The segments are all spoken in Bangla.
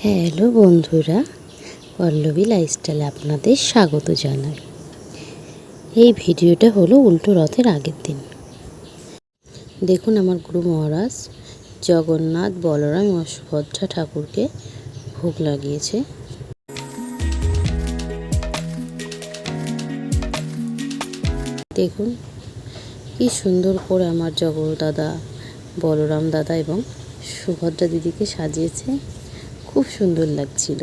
হ্যালো বন্ধুরা, পল্লবী লাইফস্টাইলে আপনাদের স্বাগত জানাই। এই ভিডিওটা হলো উল্টো রথের আগের দিন। দেখুন আমার গুরু মহারাজ জগন্নাথ, বলরাম এবং সুভদ্রা ঠাকুরকে ভোগ লাগিয়েছে। দেখুন কি সুন্দর করে আমার জগদাদা, বলরাম দাদা এবং সুভদ্রা দিদিকে সাজিয়েছে, খুব সুন্দর লাগছিল।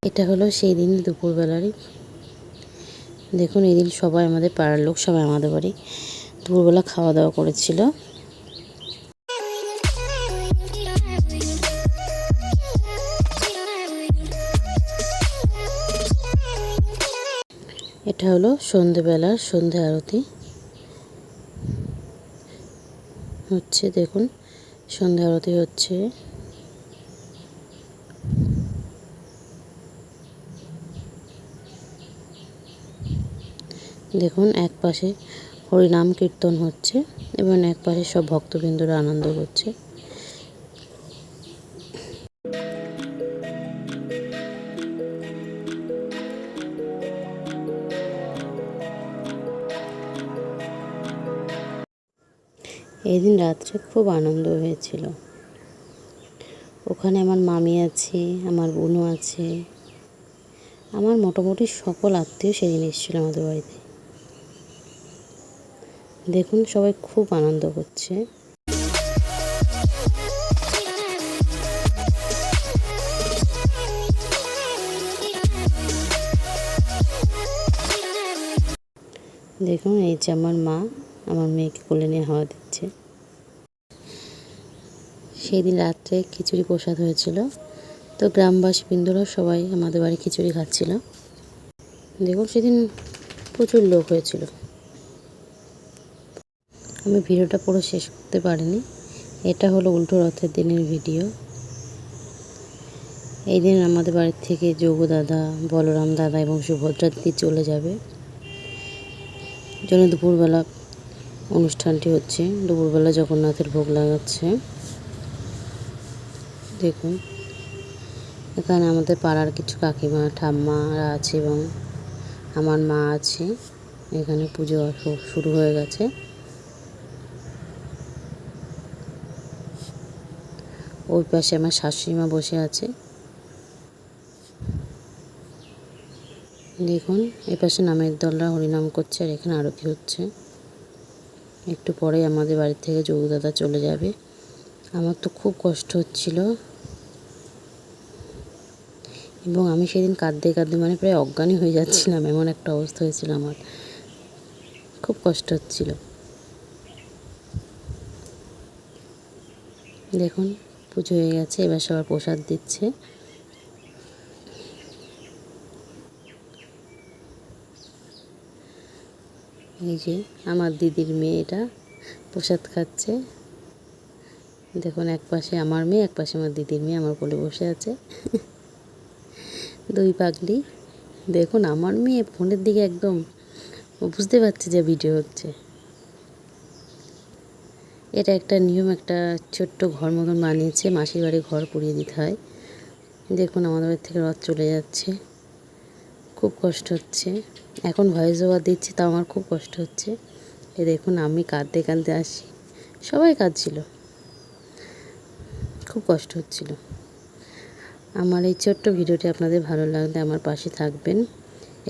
এটা হলো সেই দিন দুপুরবেলারই। দেখুন এই দিন সবাই আমাদের পাড়ার লোক সবাই আমাদের বাড়ি দুপুরবেলা খাওয়া দাওয়া করেছিল। এটা হলো সন্ধেবেলার সন্ধে আরতি হচ্ছে। দেখুন সন্ধে আরতি হচ্ছে। দেখুন এক পাশে হরিনাম কীর্তন হচ্ছে এবং এক পাশে সব ভক্তবৃন্দরা আনন্দ করছে। এই দিন রাত্রে খুব আনন্দ হয়েছিল। ওখানে আমার মামি আছে, আমার বোনও আছে, আমার মোটামুটি সকল আত্মীয় সেদিন এসেছিল আমাদের বাড়িতে। দেখুন সবাই খুব আনন্দ করছে। দেখুন এই যে আমার মা আমার মেয়েকে কোলে নিয়ে হাওয়া দিচ্ছে। সেই দিন রাত্রে খিচুড়ি প্রসাদ হয়েছিল, তো গ্রামবাসী বৃন্দরা সবাই আমাদের বাড়ি খিচুড়ি খাচ্ছিল। দেখুন সেদিন প্রচুর লোক হয়েছিল। আমি ভিডিওটা পুরো শেষ করতে পারিনি। এটা হলো উল্টো রথের দিনের ভিডিও। এই দিন আমাদের বাড়ি থেকে যোগ দাদা, বলরাম দাদা এবং সুভদ্রা দিদি চলে যাবে। জন্য দুপুরবেলা অনুষ্ঠানটি হচ্ছে। দুপুরবেলা জগন্নাথের ভোগ লাগাচ্ছে। দেখুন এখানে আমাদের পাড়ার কিছু কাকিমা ঠাম্মারা আছে এবং আমার মা আছে। এখানে পুজো শুরু হয়ে গেছে। ওই পাশে আমার শাশুড়ি মা বসে আছে। দেখুন এই পাশে নামের দলরা হরিনাম করছে আর এখানে আরতি হচ্ছে। একটু পরে আমাদের বাড়ি থেকে যোগদাদা চলে যাবে। আমার তো খুব কষ্ট হচ্ছিল এবং আমি সেদিন কাঁদতে কাঁদতে মানে প্রায় অজ্ঞানই হয়ে যাচ্ছিলাম, এমন একটা অবস্থা হয়েছিল। আমার খুব কষ্ট হচ্ছিল। দেখুন পুজো হয়ে গেছে, এবার সবার প্রসাদ দিচ্ছে। এই যে আমার দিদির মেয়েটা প্রসাদ খাচ্ছে। দেখুন এক পাশে আমার মেয়ে, এক পাশে আমার দিদির মেয়ে আমার কোলে বসে আছে। দুই পাগলি। দেখুন আমার মেয়ে ফোনের দিকে একদম বুঝতে পারছে যে ভিডিও হচ্ছে। এটা একটা নিয়ম, একটা ছোট্ট ঘর মতন বানিয়েছে, মাসির বাড়ি ঘর পুড়িয়ে দিতে হয়। দেখুন আমাদের বাড়ি থেকে রথ চলে যাচ্ছে, খুব কষ্ট হচ্ছে। এখন ভয়েস ওভার দিচ্ছি, তাও আমার খুব কষ্ট হচ্ছে। এ দেখুন আমি কাঁদতে কাঁদতে আসি, সবাই কাঁদছিল, খুব কষ্ট হচ্ছিল। আমার এই ছোট্ট ভিডিওটি আপনাদের ভালো লাগলে আমার পাশে থাকবেন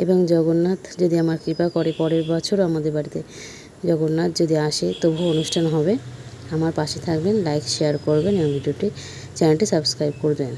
এবং জগন্নাথ যদি আমার কৃপা করে পরের বছরও আমাদের বাড়িতে জগন্নাথ যদি আসে তবুও অনুষ্ঠান হবে। আমার পাশে থাকবেন, লাইক শেয়ার করবেন এবং চ্যানেলটি সাবস্ক্রাইব করবেন।